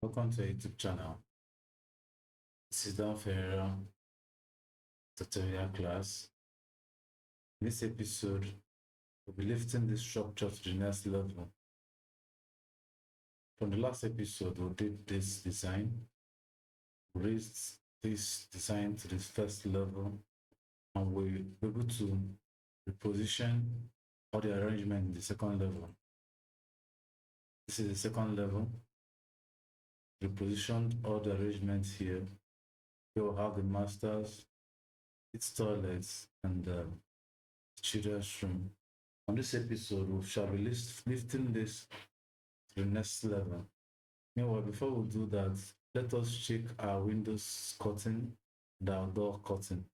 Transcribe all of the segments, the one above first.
Welcome to our YouTube channel. This is Dan Ferreira tutorial class. In this episode, we'll be lifting this structure to the next level. From the last episode, we did this design, raised this design to the first level, and we're able to reposition all the arrangement in the second level. This is the second level. Repositioned all the arrangements here. You'll have the masters, its toilets, and children's room. On this episode, we shall be lifting this to the next level. Meanwhile, before we do that, let us check our windows curtain and our door curtain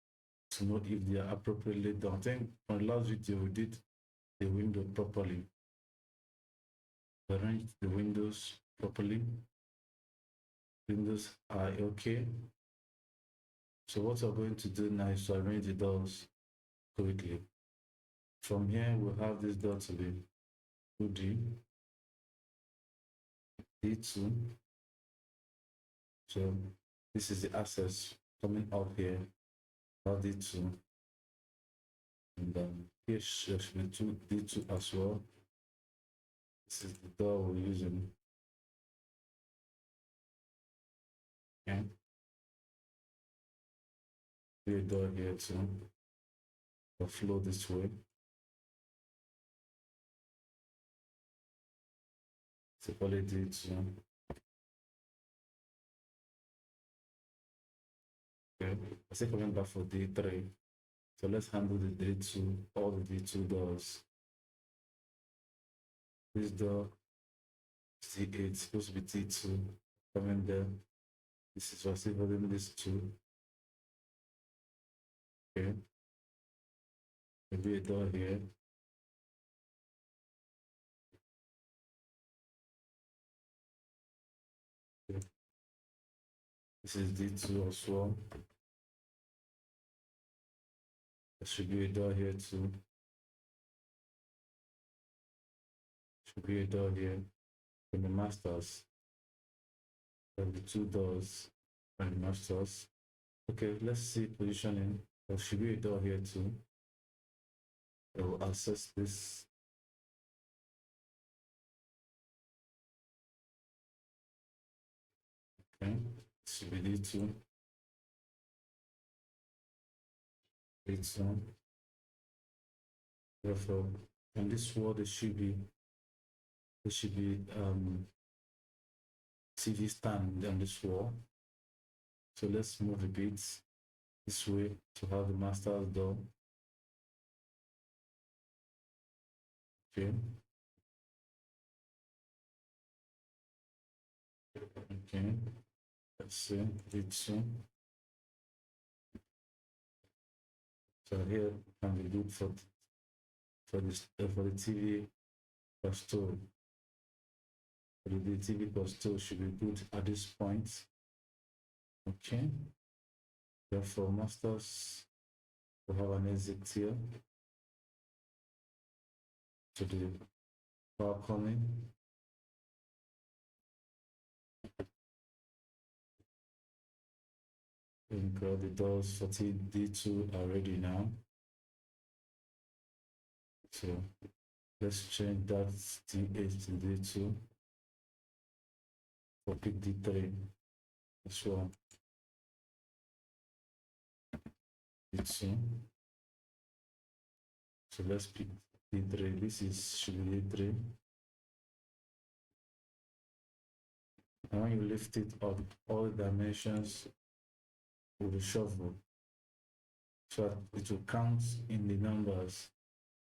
to know if they are appropriately done. I think on the last video we did the window properly. We arranged the windows properly. Windows are okay. So what we're going to do now is to arrange the doors quickly. From here, we'll have this door to be 2D, D2. So this is the access coming up here, D2. And then here should be D2 as well. This is the door we're using. Okay. Be a door here too. The flow this way. So call it D2. Okay. I say coming back for D3. So let's handle the D2, all the D2 doors. This door C8 supposed to be T2 coming there. This is receiving this 2. Okay. Maybe a door here. Okay. This is D2 as well. There should be a door here too. Should be a door here in the masters. There will be 2 doors in the masters. Okay, let's see positioning. There should be a door here too. I will access this. Okay, this should be D2. D2. Therefore, on this wall there should be TV stand on this wall. So let's move a bit this way to have the master's door. Okay. Okay. Let's see. D2. So here can be good for this for the TV plus 2. For the TV plus 2 should be good at this point. Okay. Therefore, masters will have an exit here to the balcony. And the doors for D2 are ready now. So let's change that D8 to D2 for pick D3 as well. D2. So let's pick D3. This is should be D3. And when you lift it up, all the dimensions will be shuffled. So it will count in the numbers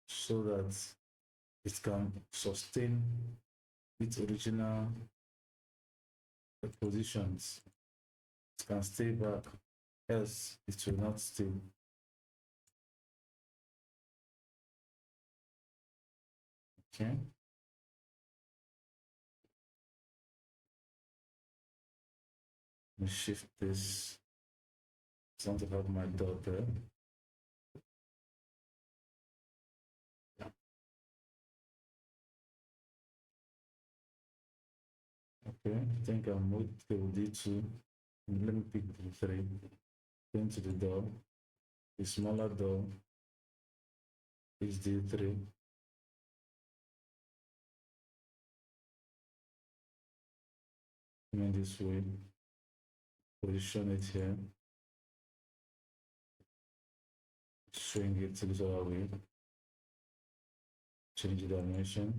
so that it can sustain its original positions. It can stay back, else it will not stay. Okay. Let me shift this. I want to have my dot there. Okay, I think I'm with table D2. Let me pick the 3. Going to the door. The smaller door is D3. Coming this way. Position it here. Swing it to this other way. Change the dimension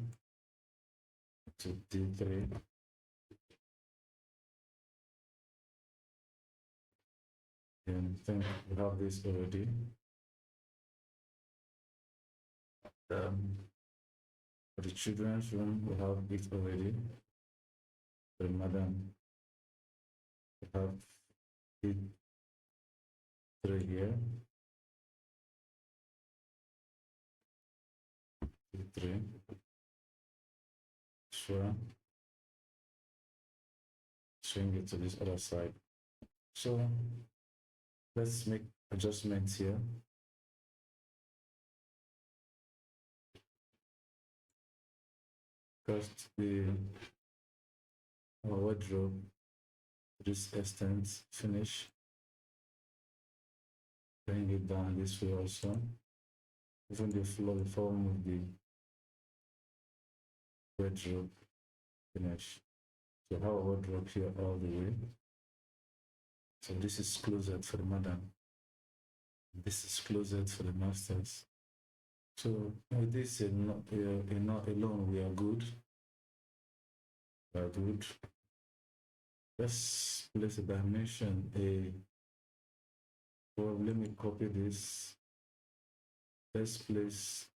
to D3. And I think we have this already. For the children's room, we have it already. For the madam, we have it 3 here. D3. Sure. Swing it to this other side. So let's make adjustments here. First, the wardrobe, this extent, finish. Bring it down this way also. Even the floor before we move the wardrobe, finish. So have a wardrobe here all the way. So this is closet for the madam. This is closet for the masters. So with this alone, we are good. We are good. Let's place a dimension. Well, let me copy this. Let's place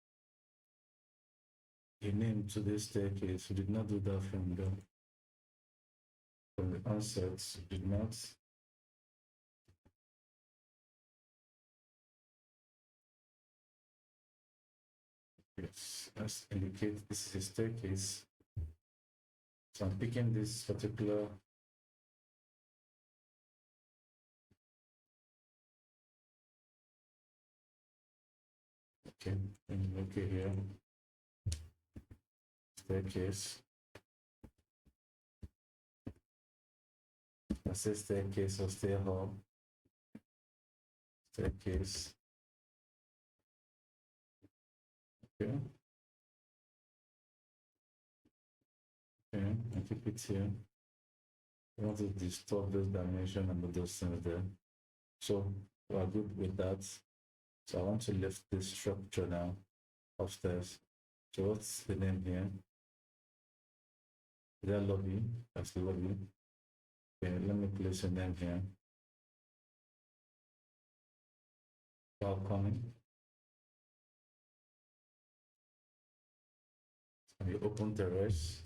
a name to this staircase. We did not do that from the onset. We did not. Yes, let's indicate this is a staircase. So I'm picking this particular okay, and okay here. Staircase. I say staircase or stair hall. Staircase. Okay. Okay, I keep it here. I want to distort this dimension and those things there. So we are good with that. So I want to lift this structure now upstairs. So what's the name here? Is that lobby? That's the lobby. Okay, let me place a name here. Balcony. And you open terrace.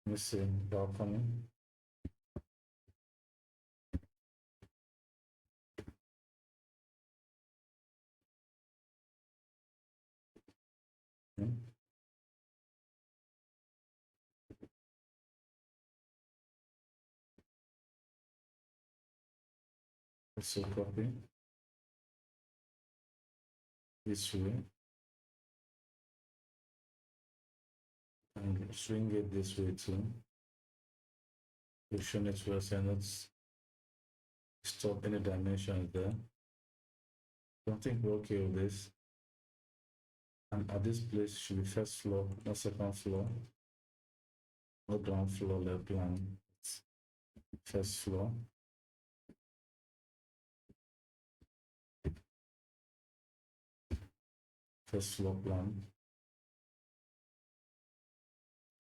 Let me see balcony. Okay. Also copy this way and swing it this way too. Position it to us and not stop any dimensions there. Don't think we're okay with this. And at this place should be first floor, not second floor. No ground floor left plan. First floor. First floor plan.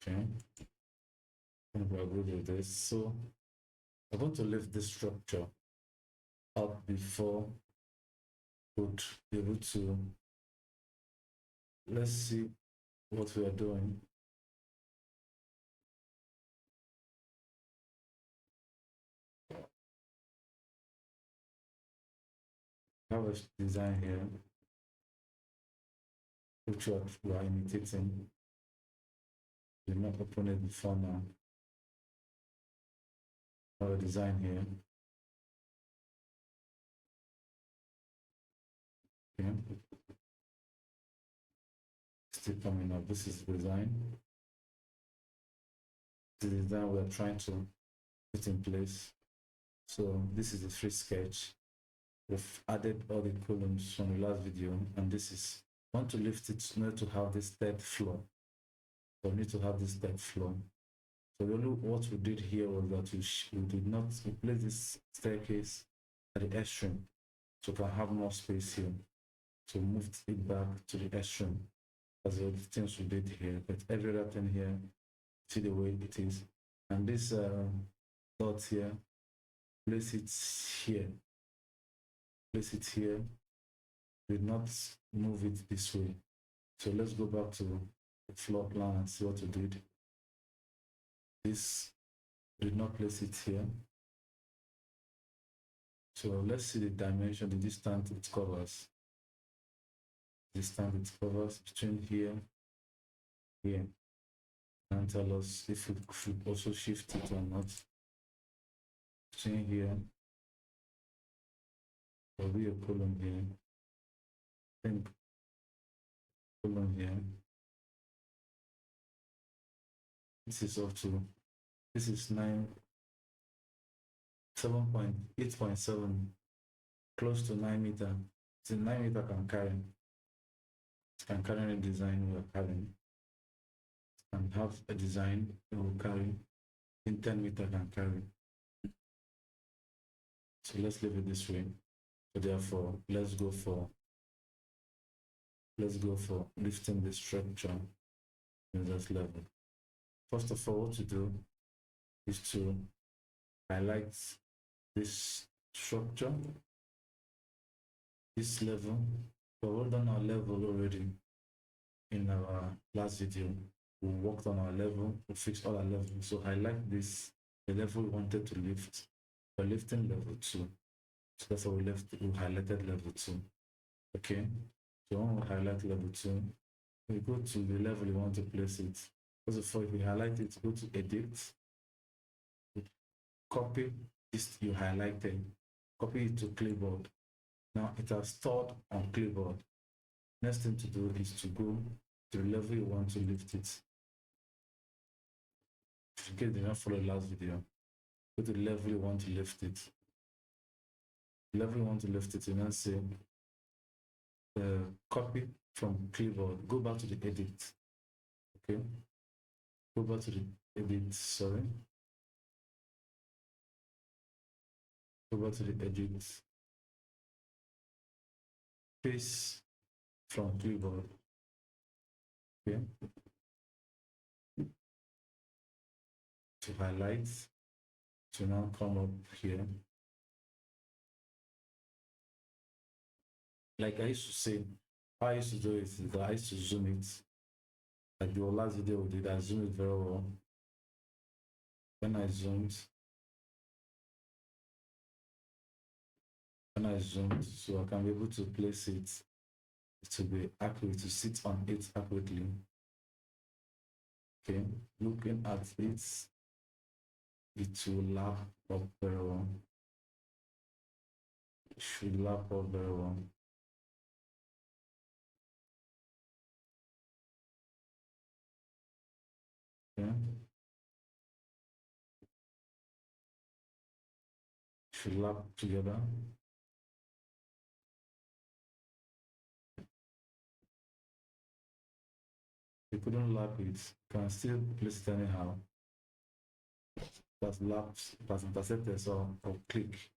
Okay. I think we're good with this. So I want to lift this structure up before would be able to, let's see what we are doing. I have a design here which we are imitating. We not open it before now. I have a design here. Okay. Still coming up. This is design. the design we are trying to put in place. So this is the free sketch. We've added all the columns from the last video, and this is, want to lift it, you need to have this third floor. So we need to have this third floor. So only what we did here was that we did not replace this staircase at the extreme, so we can have more space here. So moved it back to the extreme. That's all the things we did here. But every other thing here, see the way it is. And this dot here, place it here. Place it here. Did not move it this way. So let's go back to the floor plan and see what we did. This did not place it here. So let's see the dimension, the distance it covers. Distance it covers between here, here, and tell us if it should also shift it or not. Between here, there'll be a column here. I think column here. This is up to, this is 7.8.7, close to 9 meter. So 9 meter can carry a design we are carrying, and have a design that will carry in 10 meter can carry. So let's leave it this way. So therefore, let's go for lifting the structure in this level. First of all, what to do is to highlight this structure, this level. We've already done our level already in our last video. We worked on our level, we fixed all our levels. So highlight this, the level we wanted to lift. We're lifting level 2. So that's how we highlighted level 2. Okay. So when we highlight level 2, we go to the level you want to place it. First of all, if we highlight it, go to edit, copy this you highlighted, copy it to clipboard. Now it has stored on clipboard. Next thing to do is to go to the level you want to lift it. In case you did not follow the last video, go to the level you want to lift it. The level you want to lift it, you now say copy from clipboard, go back to the edit. Okay, go back to the edit, sorry. Go back to the edit, paste from clipboard. Okay, to highlight, to now come up here. Like I used to say, how I used to do it is that I used to zoom it. Like the last video we did, I zoomed it very well. When I zoomed, so I can be able to place it to be accurate, to sit on it accurately. Okay, looking at it, it will lap up very well. It should lap up very well. Okay. Should lap together. You couldn't lap it, you can still place it anyhow. That's lapped, that's intercepted, or click.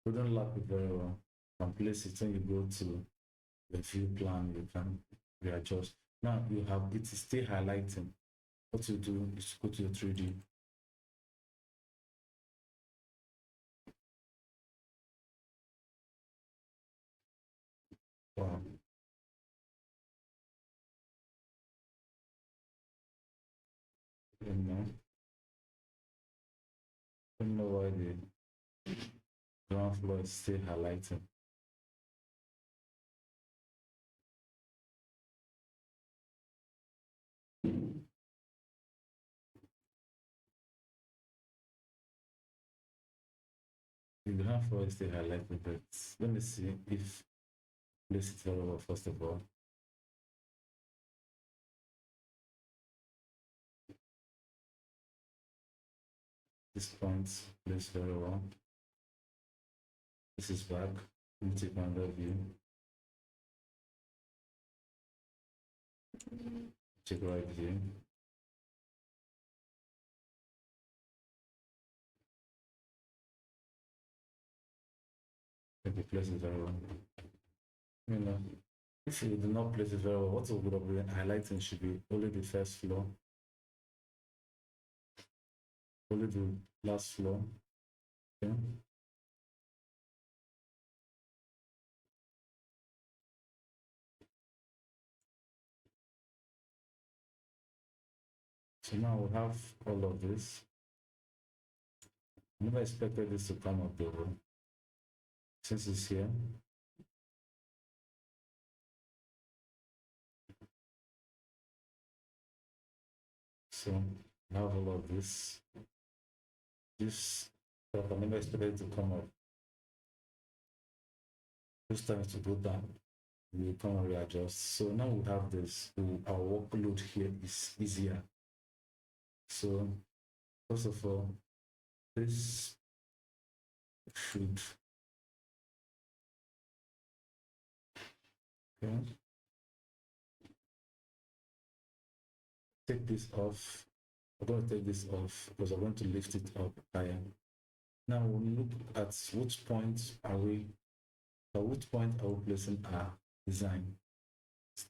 Couldn't lap it very well. You can place it when you go to the view plan, you can readjust. Now you have it is still highlighting. What you do is go to your 3D. Wow. I don't know why the ground floor is still highlighting. The ground floor is still highlighting, but let me see if place it very well first of all. this point place very well. This is back. Let me take another view. Check right view. Take the place very well. You know, if you do not place it very well, what would have been highlighting should be only the first floor, only the last floor. Okay. So now we have all of this. I never expected this to come up though. Since it's here. So I have all of this. This stuff I never expected to come up. This time to go down. We come and readjust. So now we have this. Our workload here is easier. So first of all, this should take this off. I'm going to take this off because I'm going to lift it up higher. Now we'll look at which point are we placing our design.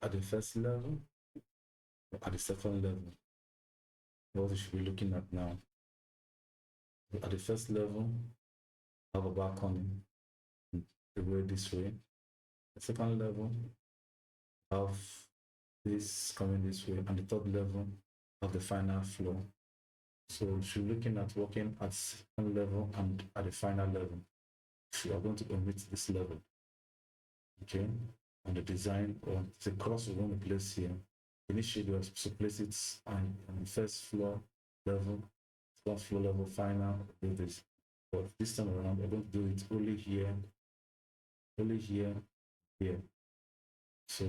At the first level or at the second level? What we should be looking at now. At the first level, I have a balcony the way this way. The second level, I have this coming this way, and the third level of the final floor. So we should be looking at working at second level and at the final level. We are going to omit this level. Okay, and the design or the cross we're going to place here. Initially, we are supposed to place it on the first floor level, second floor level, final, do this. But this time around, we're going to do it only here, here. So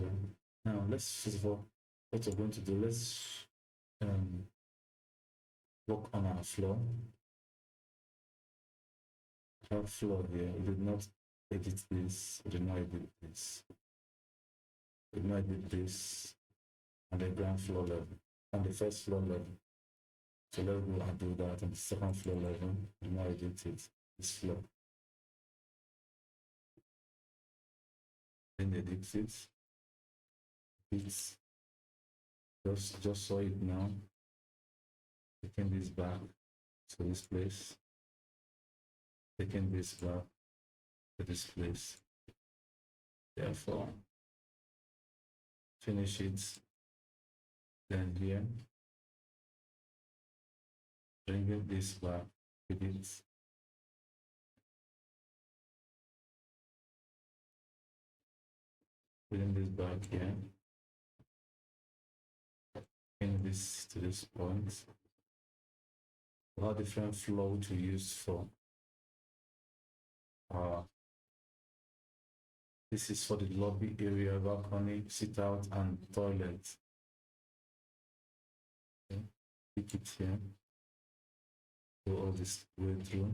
now let's first of all, what we're going to do, let's work on our floor. Our floor here, we did not edit this, we did not edit this. We did not edit this on the ground floor level, on the first floor level. So let's go and do that on the second floor level. We did not edit it, this floor. Then edit it. It's just saw it now. Taking this back to this place. Taking this back to this place. Therefore, finish it. Then here, bringing this back with it. Bring this back here. Bring this to this point. We have different flow to use for this is for the lobby area, balcony, sit out, and toilet. Okay. Pick it here. Go all this way through.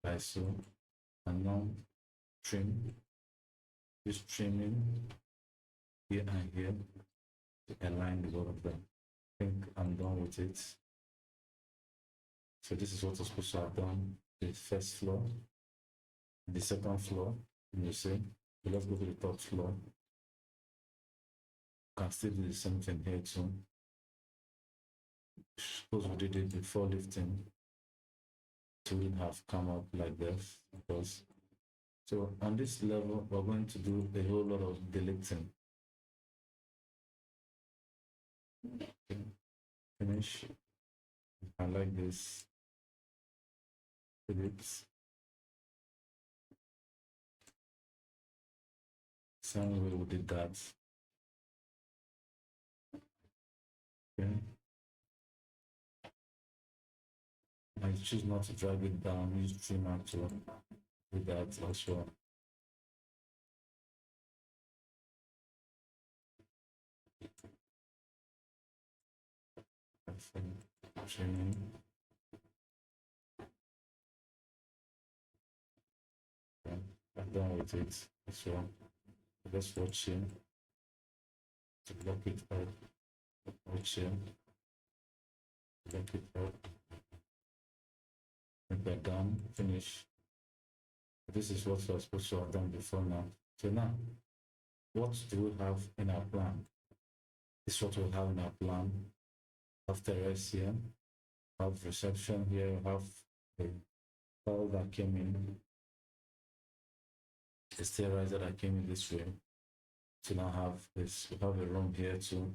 Like so. And now trim. Just trimming here and here to align the both of them. I think I'm done with it. So this is what I'm supposed to have done. The first floor, the second floor, you see. So let's go to the top floor. You can still do the same thing here too. Suppose we did it before lifting. It wouldn't have come up like this because so on this level we're going to do a whole lot of deleting. Okay. Finish. I like this. Delete. Same way we did that. Okay. I choose not to drag it down, use trimmer to do that as well. trimming. Okay. I'm done with it. So let's watch here to block it up. Watch here, block it up. Make that done. Finish. This is what we're supposed to have done before now. So now, what do we have in our plan? This is what we have in our plan. Have terrace here, have reception here, have the hall that came in, the stairriser that came in this way. So now have this, we have a room here too.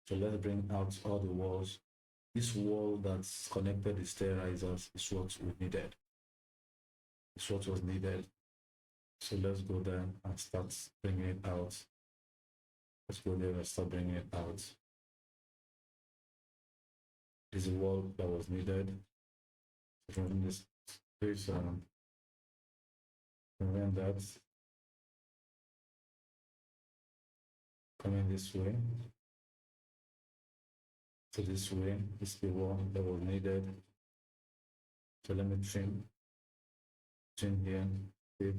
So let's bring out all the walls. This wall that's connected the stairrisers is what we needed. It's what was needed. So let's go there and start bringing it out. Let's go there and start bringing it out. This is a wall that was needed. From this place, prevent that coming this way. So this way, this is the wall that was needed. So let me trim here. If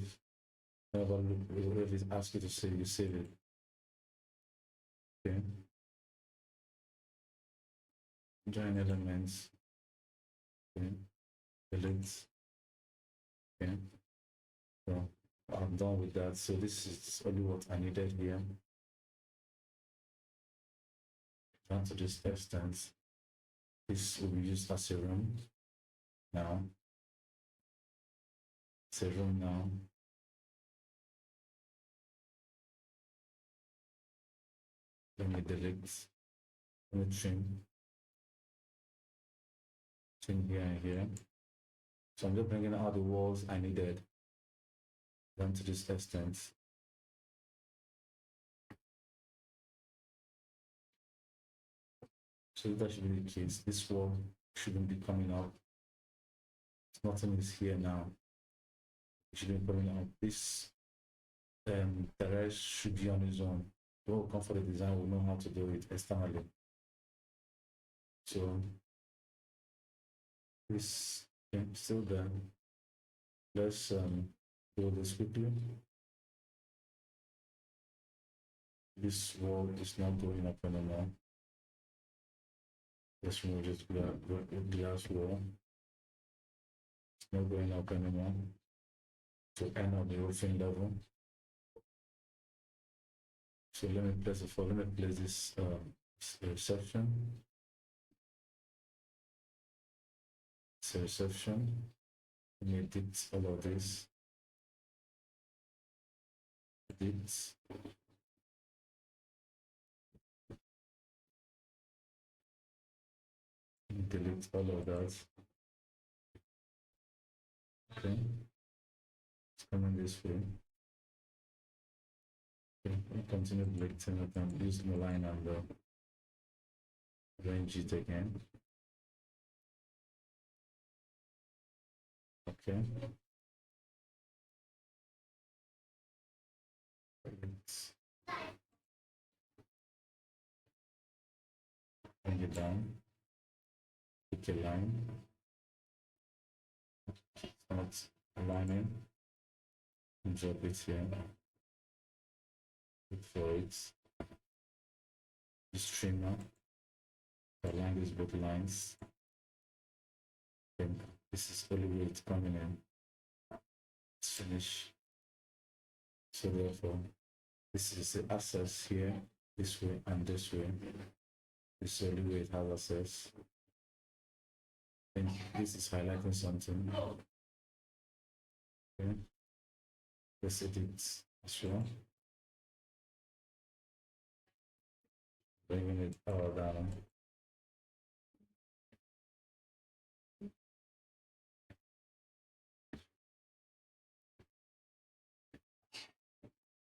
it asks you to save, you save it. Okay. Join elements. Okay. Delete. Okay. So I'm done with that. So this is only what I needed here. Down to this extent. This will be used as a room now. It's a room now. Let me delete. Let me trim here and here. So I'm just bringing out the walls I needed down to this extent. So that should be the case. This wall shouldn't be coming up. Nothing is here now. It shouldn't be coming up. This terrace should be on its own. We'll come for the design, we'll know how to do it externally. So this still there. Let's do this quickly. This wall is not going up anymore. Let's remove this glass wall. It's not going up anymore. To end of the roofing level. So let me place it for, let me place this reception. It's a reception. Let me edit all of this. Edit. Delete all of that. Okay. It's coming this way. Okay. Continue deleting. I can use the line and arrange it again. Okay. Bring it down. Pick a line. Start aligning. And drop it here. Look for it. This trimmer. Align these both lines. Then this is only way it's coming in. Let's finish. So therefore, this is the access here, this way and this way. This is the only way it has access. And this is highlighting something. Okay. Let's edit as well. Bringing it all down.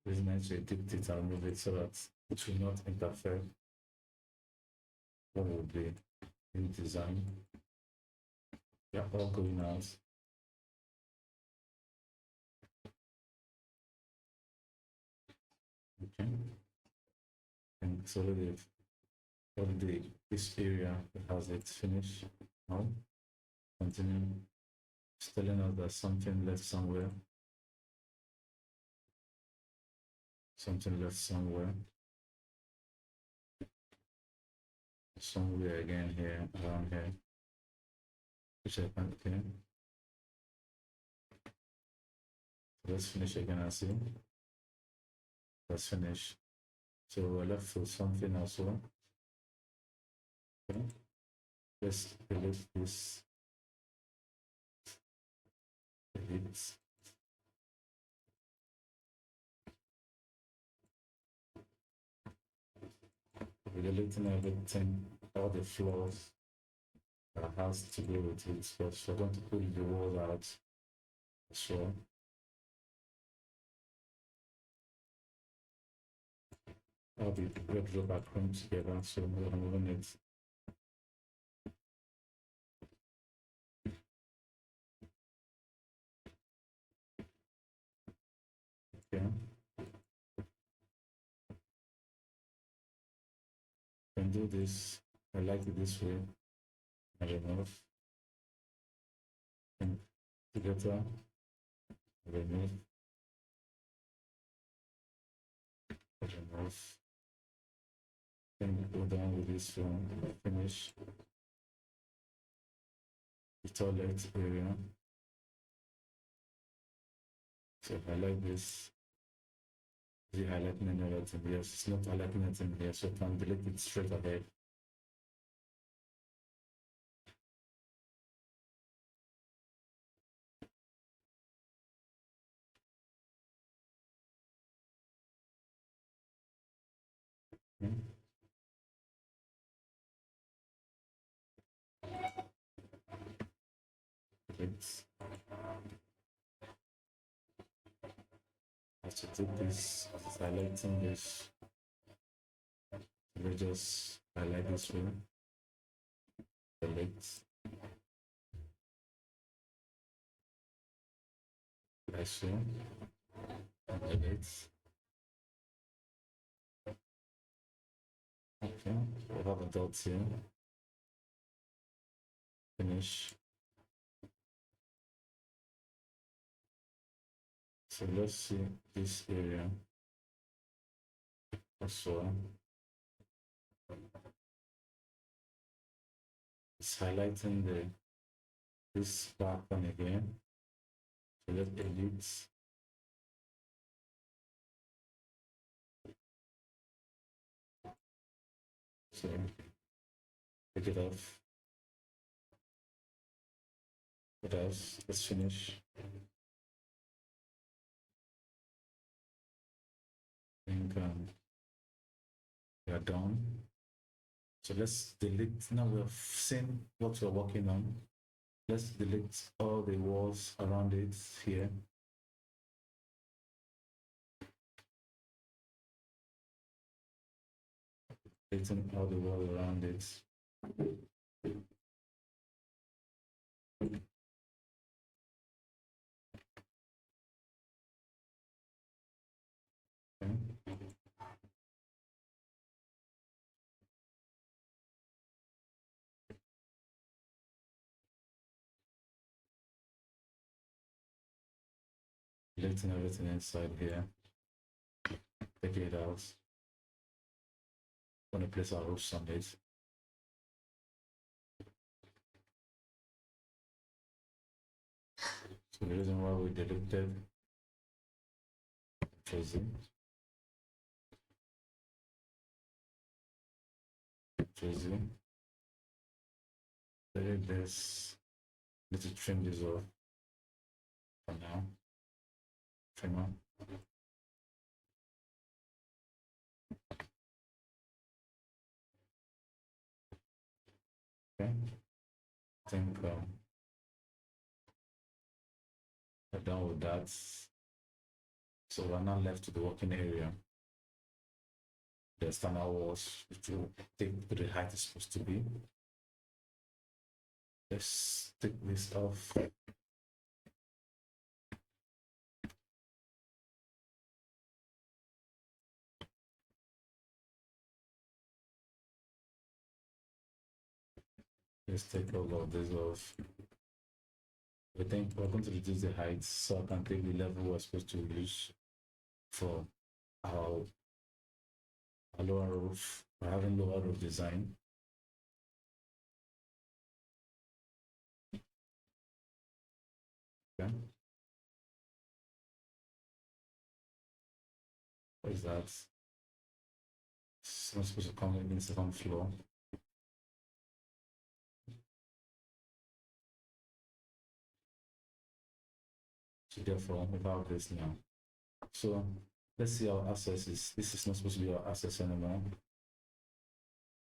It's nice to edit it and move it so that it will not interfere what will be in design. They're all going out. Okay. And so all the this area has it finished. Now, continue. It's telling us that something left somewhere. Something left somewhere. Somewhere again here, around here. Which I can't, okay. Let's finish again and see. Let's finish. So we're left with something as well. Okay. Let's delete this. Delete. We're deleting everything, all the flaws that has to do with it. But we're going to pull the walls out as well. All the red rope are coming together, so we're moving it. Okay. Can do this. I like it this way. I remove. And together. Remove. Remove. Then go down with this one. Finish. The toilet area. So if I like this, is it highlighting anything? Yes, it's not highlighting anything here, so I can delete it straight ahead. Okay. It's I have to take this, highlighting this. We just highlight this one. Select. Nice one. Edit. Okay, we have a dot here. Finish. So let's see this area as well. It's highlighting this pattern again. So let's edit. So take it off. What else? Let's finish. I think we are done. So let's delete. Now we've seen what we're working on. Let's delete all the walls around it here. Deleting all the wall around it. Okay. Deleting everything inside here. Take it out. I'm gonna place our roofs on it. So the reason why we deleted choosing delete this. Need to trim this off for now. Trim on. Okay. I think we're done with that. So we're now left to the working area. The external walls, which will take to the height it's supposed to be. Let's take this off. Let's take all of this off. I think we're going to reduce the height so I can take the level we're supposed to use for our lower roof. We're having lower roof design. Okay. What is that? It's not supposed to come in the second floor. So therefore, we have this now. So let's see our accesses. This is not supposed to be our access anymore.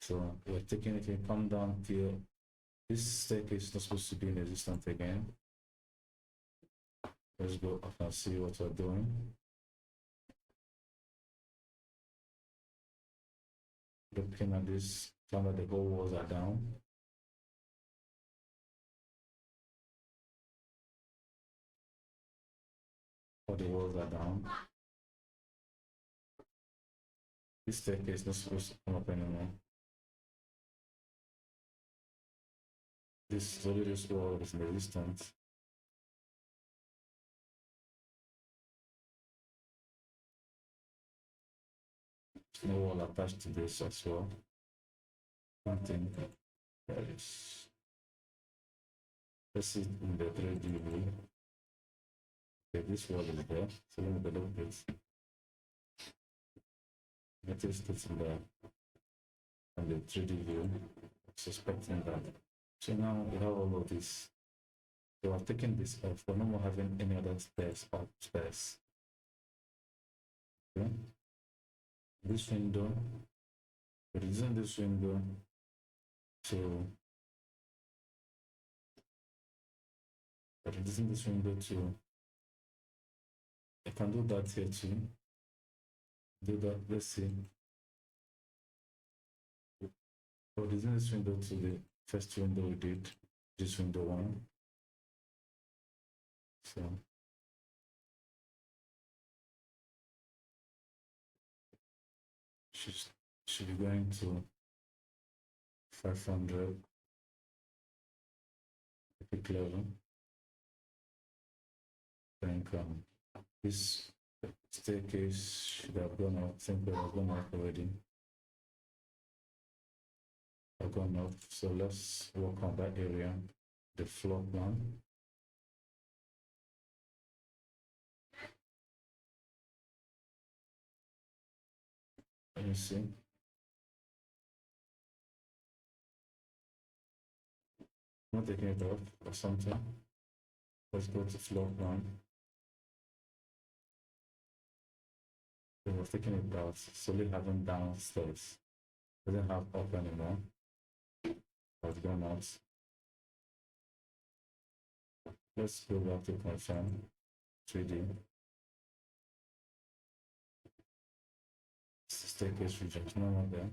So we're taking it, we come down here. This staircase is not supposed to be in existence again. Let's go up and see what we're doing. Looking at this, found that the whole walls are down. All the walls are down. This staircase is not supposed to come up anymore. This only this wall is in existence. No wall attached to this as well. One thing that is, let's see in the 3D view. Okay, this wall is there. So let me go look at this. Notice it's in the 3D view. Suspecting that. So now we have all of this. So I've taken this off. We're no more having any other stairs upstairs. Okay. This window, reducing this window to reducing this window to, I can do that here too. Do that, let's see. Reducing this window to the first window we did, this window one. So should be going to 500 epic level. I think this staircase should have gone up. I think it has gone up already. I've gone up. So let's work on that area, the floor plan. Let me see. I'm not taking it off or something. Let's go to floor plan. So we're taking it out, solely having downstairs. Doesn't have up anymore. I've gone out. Let's go back to confirm 3D. Staircase reject, no more there.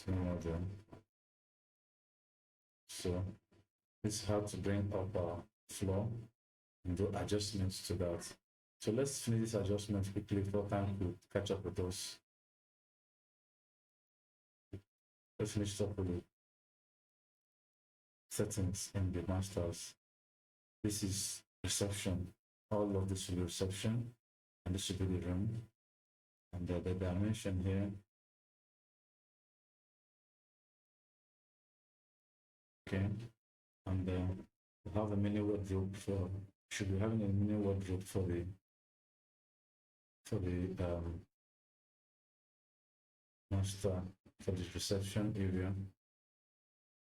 No more there. So this is how to bring up our floor and do adjustments to that. So let's finish this adjustment quickly for time to catch up with us. Let's finish up with the settings in the masters. This is reception. All of this will be reception, and this should be the room. And the dimension here. Okay, and we have a mini wardrobe for, should be having a mini wardrobe for the master, for the reception area.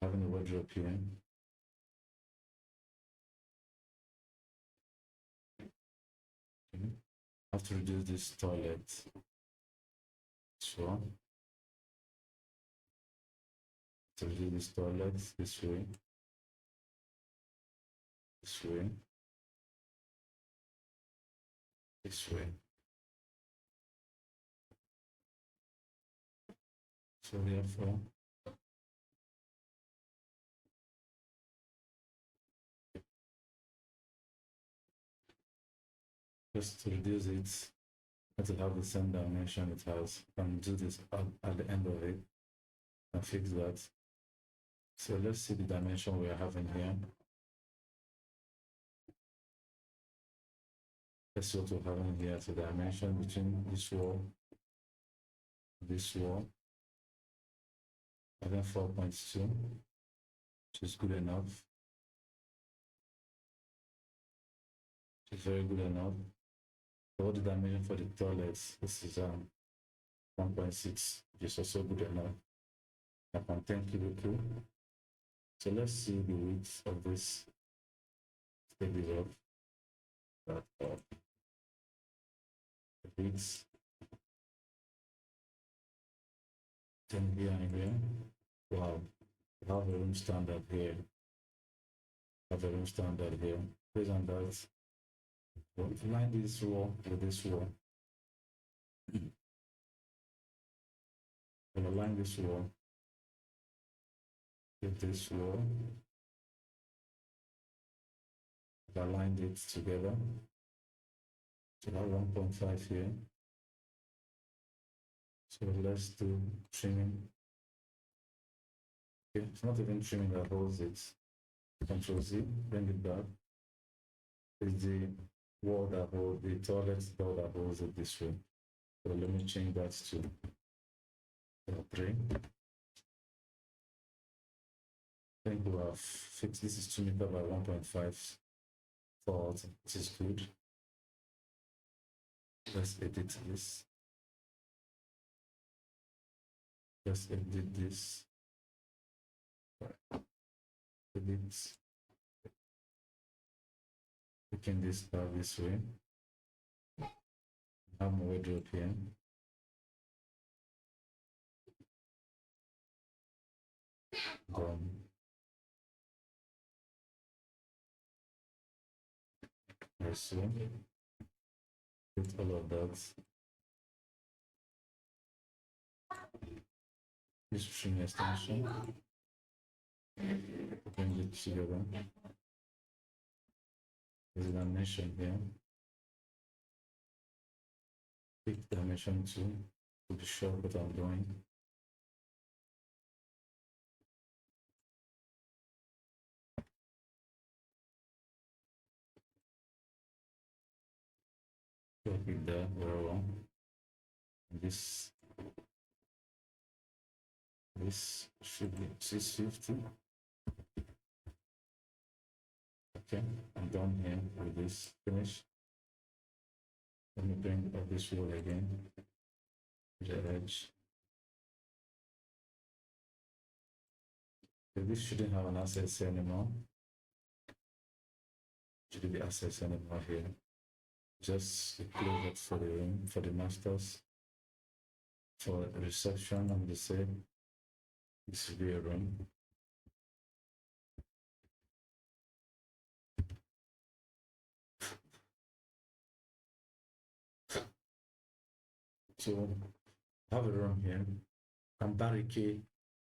Having a wardrobe here. Okay. I have to reduce this toilet. So to reduce this toilet this way. This way. This way. So therefore, just to reduce it, to have the same dimension it has, and do this at the end of it and fix that. So let's see the dimension we are having here. Let's see what we're having here. So dimension between this wall, having 4.2, which is good enough. Which is very good enough. So what the dimension for the toilets? This is 1.6, which is also good enough. Upon 10 cubicle. So let's see the width of this. Take this up. That up. The width. Then here and here. Wow. We have a room standard here. Have a room standard here. Based on that, we'll line this wall with this wall. We'll align this wall with this wall. We've aligned it together. So that 1.5 here. So let's do trimming. Okay, it's not even trimming that holds it. Control Z, bring it back. It's the wall that holds the toilet door that holds it this way. So let me change that to 3. I think we have fixed this is 2 meters by 1.5 for which is good. Let's edit this. Let's edit this. Edit. Taking this part this way. Have my wardrobe here. Done. Also, with all of that. This string extension. Bring it together. There's a dimension here. Pick dimension 2 to be sure what I'm doing. Drop it there very well. This should be 650. Okay, I'm done here with this. Finish. Let me bring up this wall again. The edge. So this shouldn't have an access anymore. Shouldn't be access anymore here. Just close it for the room, for the masters. For reception, I'm just saying this will be a room. So have a room here and barricade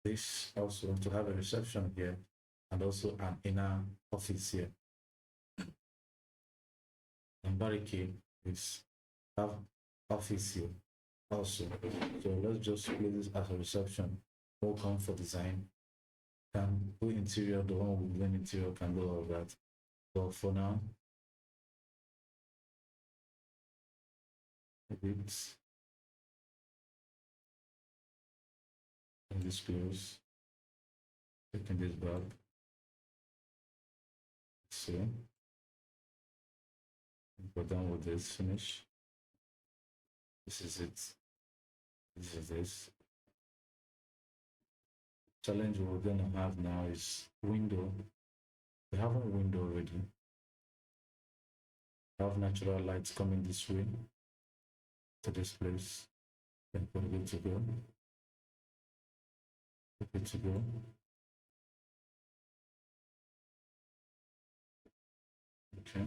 this also to have a reception here and also an inner office here. And barricade this have office here also. So let's just play this as a reception. Welcome for design. Can do interior, the one with the interior can do all of that. So for now, edit and this close. Taking this back. So we're done with this, finish. This is it. This is this. Challenge we're gonna have now is window. We have a window already. We have natural lights coming this way to this place. Then we're good to go. We're good to go. Okay.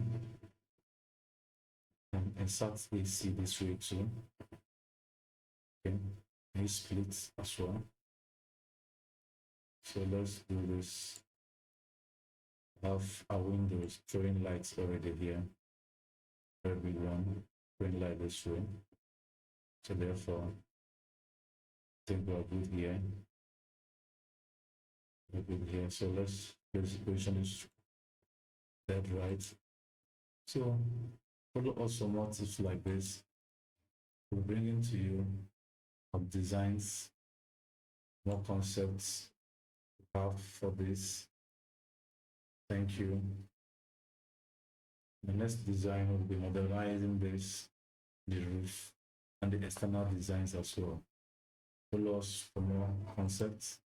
And insert AC this way too. Okay. A split as well. So let's do this. Have our windows throwing lights already here. Very big one. Throwing light this way. So therefore, I think we're good here. We're good here. So let's position this dead right. So follow also motifs like this. We're bringing to you of designs, more concepts we have for this. Thank you. The next design will be modernizing this, the roof, and the external designs as well. Follow us for more concepts.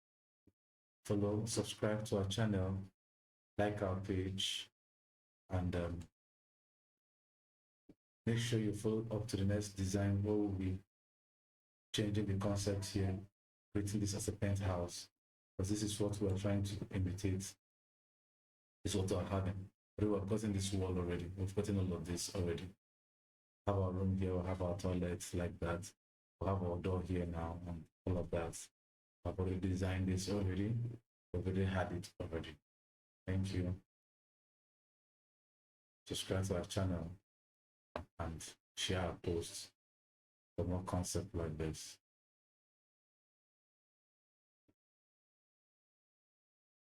Follow, subscribe to our channel, like our page, and make sure you follow up to the next design where we'll be changing the concept here, creating this as a penthouse, because this is what we're trying to imitate. This is what we're having. We've gotten this wall already. We've gotten all of this already. Have our room here, we'll have our toilets like that. We'll have our door here now and all of that. I've already designed this already. We've already had it already. Thank you. Subscribe to our channel and share our posts for more concepts like this.